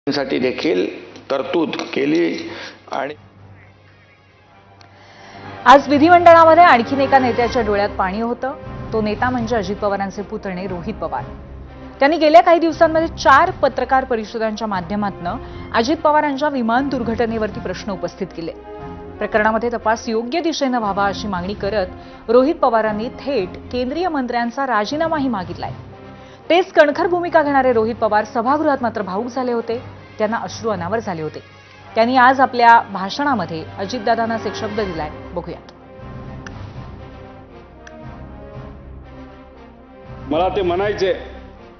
साठी देखील तरतूद केली। आणि आज विधिमंडळामध्ये आणखीन एका नेत्याच्या डोळ्यात पाणी होतं। तो नेता म्हणजे अजित पवारांचे पुतणे रोहित पवार। त्यांनी गेल्या काही दिवसांमध्ये 4 पत्रकार परिषदांच्या माध्यमातून अजित पवारांच्या विमान दुर्घटनेवरती प्रश्न उपस्थित केले। प्रकरणामध्ये तपास योग्य दिशेने व्हावा अशी मागणी करत रोहित पवारांनी थेट केंद्रीय मंत्र्यांचा राजीनामाही मागितलाय। तेच कणखर भूमिका घेणारे रोहित पवार सभागृहात मात्र भावूक झाले होते। त्यांना अश्रू अनावर झाले होते। त्यांनी आज आपल्या भाषणामध्ये अजितदादांना एक शब्द दिलाय, बघूयात। मला ते म्हणायचे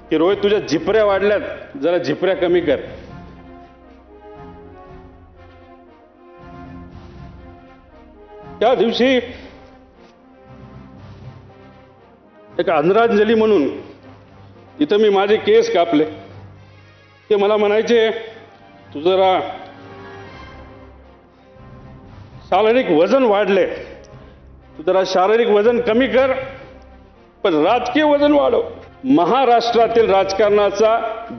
की रोहित तुझ्या झिपऱ्या वाढल्यात, जरा झिपऱ्या कमी कर। त्या दिवशी एक आदरांजली म्हणून इथं मी माझे केस कापले। ते मला म्हणायचे तू जरा शारीरिक वजन वाढले, तू जरा शारीरिक वजन कमी कर पण राजकीय वजन वाढव। महाराष्ट्रातील राजकारणाचा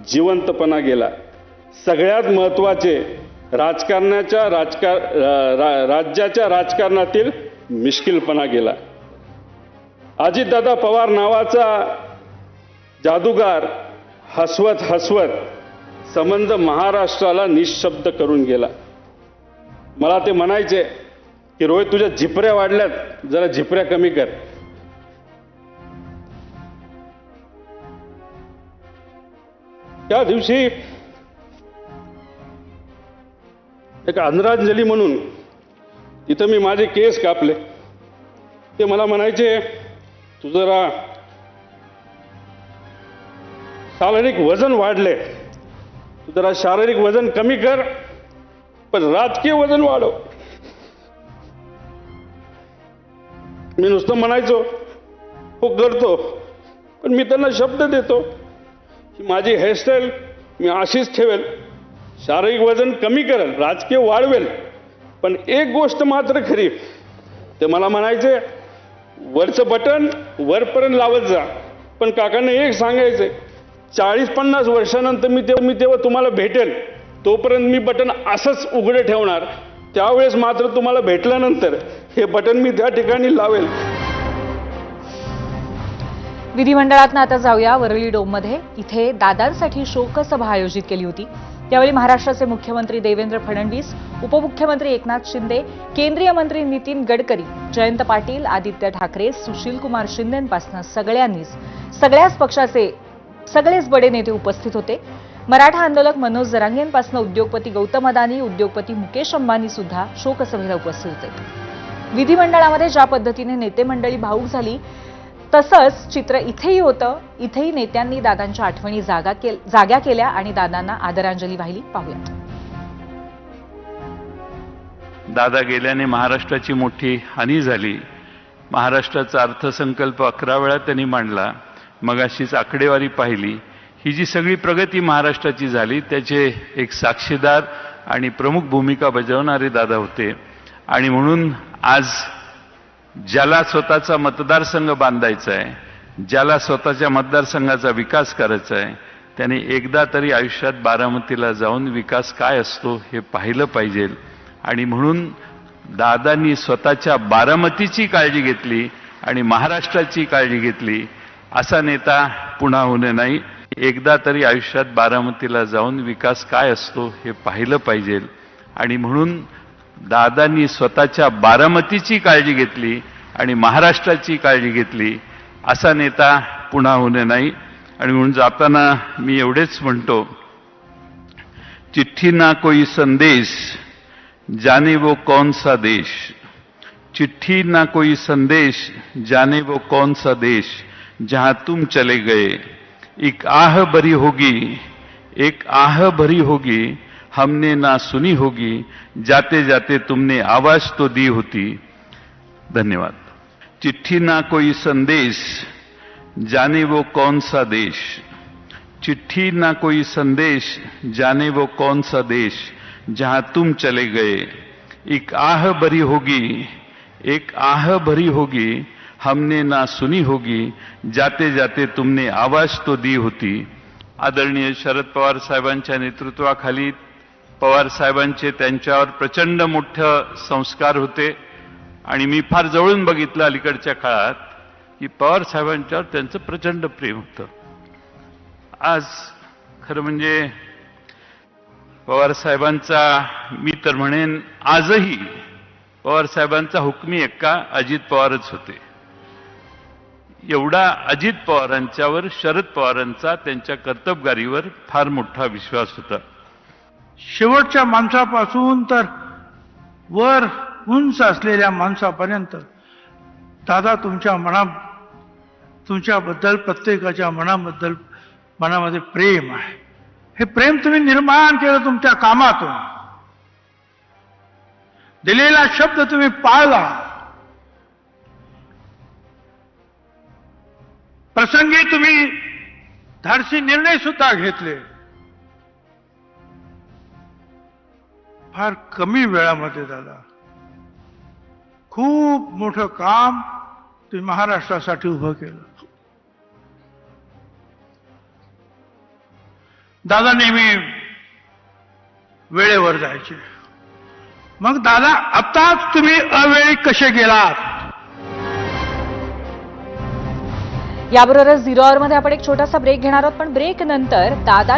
जिवंतपणा गेला। सगळ्यात महत्त्वाचे राज्याच्या राजकारणातील मिश्किलपणा गेला। अजितदादा पवार नावाचा जादूगार हसवत हसवत संबंध महाराष्ट्राला निशब्द करून गेला। मला ते म्हणायचे की रोहित तुझ्या झिपऱ्या वाढल्यात, जरा झिपऱ्या कमी कर। त्या दिवशी एक आदरांजली म्हणून इथं मी माझे केस कापले। ते मला म्हणायचे तू जरा शारीरिक वजन वाढले, तू जरा शारीरिक वजन कमी कर पण राजकीय वजन वाढव। मी नुसतं म्हणायचो हो करतो, पण मी त्यांना शब्द देतो की माझी हेअरस्टाईल मी अशीच ठेवेल, शारीरिक वजन कमी करेल, राजकीय वाढवेल। पण एक गोष्ट मात्र खरी, ते मला म्हणायचे वरचं बटन वरपर्यंत लावत जा। पण काकांना एक सांगायचंय 40-50 वर्षानंतर मी तेव्हा तुम्हाला भेटेल, तोपर्यंत मी बटन असंच उघडे ठेवणार। त्यावेळेस मात्र तुम्हाला भेटल्यानंतर हे बटन मी त्या ठिकाणी लावेल। विधिमंडळातनं आता जाऊया वरळी डोममध्ये। इथे दादांसाठी शोकसभा आयोजित केली होती। त्यावेळी महाराष्ट्राचे मुख्यमंत्री देवेंद्र फडणवीस, उपमुख्यमंत्री एकनाथ शिंदे, केंद्रीय मंत्री नितीन गडकरी, जयंत पाटील, आदित्य ठाकरे, सुशीलकुमार शिंदेंपासून सगळ्याच पक्षाचे सगळेच बडे नेते उपस्थित होते। मराठा आंदोलक मनोज जरांगेंपासून उद्योगपती गौतम अदानी, उद्योगपती मुकेश अंबानी सुद्धा शोकसभेला उपस्थित होते। विधिमंडळामध्ये ज्या पद्धतीने नेते मंडळी भावूक झाली तसंच चित्र इथेही होतं। इथेही नेत्यांनी दादांच्या आठवणी जाग्या केल्या आणि दादांना आदरांजली वाहिली, पाहूयात। दादा गेल्याने महाराष्ट्राची मोठी हानी झाली। महाराष्ट्राचा अर्थसंकल्प 11 वेळा त्यांनी मांडला। मगाशीच आकडेवारी पाहिली। ही जी सगळी प्रगती महाराष्ट्राची झाली त्याचे एक साक्षीदार आणि प्रमुख भूमिका बजावणारे दादा होते। आणि म्हणून आज ज्याला स्वतःचा मतदारसंघ बांधायचा आहे, ज्याला स्वतःच्या मतदारसंघाचा विकास करायचा आहे, त्याने एकदा तरी आयुष्यात बारामतीला जाऊन विकास काय असतो हे पाहिलं पाहिजे। आणि म्हणून दादांनी स्वतःच्या बारामतीची काळजी घेतली आणि महाराष्ट्राची काळजी घेतली। असा नेता पुन्हा होणे नाही। एकदा तरी आयुष्यात बारामतीला जाऊन विकास काय असतो हे पाहिलं पाहिजे। आणि म्हणून दादांनी स्वतःच्या बारामतीची काळजी घेतली आणि महाराष्ट्राची काळजी घेतली। असा नेता पुन्हा होणे नाही। आणि म्हणून जाताना मी एवढेच म्हणतो, चिट्ठी ना कोई संदेश, जाने वो कौन सा देश। चिट्ठी ना कोई संदेश, जाने वो कौन सा देश, जहां तुम चले गए एक आह भरी होगी, एक आह भरी होगी, हमने ना सुनी होगी, जाते जाते तुमने आवाज तो दी होती। धन्यवाद। चिट्ठी ना कोई संदेश, जाने वो कौन सा देश। चिट्ठी ना कोई संदेश, जाने वो कौन सा देश, जहां तुम चले गए एक आह भरी होगी, एक आह भरी होगी, हमने ना सुनी होगी, जाते जाते तुमने आवाज तो दी होती। आदरणीय शरद पवार साहेबांच्या नेतृत्वाखाली पवार साहेबांचे त्यांच्यावर प्रचंड मोठं संस्कार होते आणि मी फार जवळून बघितलं अलीकडच्या काळात की पवार साहेबांच्यावर त्यांचं प्रचंड प्रेम होतं. आज खरं म्हणजे पवार साहेबांचा मी तर म्हणेन आजही पवार साहेबांचा हुकमी एक्का अजित पवारच होते. एवढा अजित पवारांच्यावर शरद पवारांचा त्यांच्या कर्तबगारीवर फार मोठा विश्वास होता. शेवटच्या माणसापासून तर वर उंच असलेल्या माणसापर्यंत दादा तुमच्याबद्दल प्रत्येकाच्या मनामध्ये प्रेम आहे. हे प्रेम तुम्ही निर्माण केलं तुमच्या कामातून. दिलेला शब्द तुम्ही पाळला. प्रसंगी तुम्ही धाडसी निर्णय सुद्धा घेतले. फार कमी वेळामध्ये दादा खूप मोठं काम तुम्ही महाराष्ट्रासाठी उभं केलं. दादा नेहमी वेळेवर जायचे. मग दादा आताच तुम्ही अवेळी कसे गेलात? याबरोबरच 0 आवरमध्ये आपण एक छोटासा ब्रेक घेणार आहोत, पण ब्रेक नंतर दादा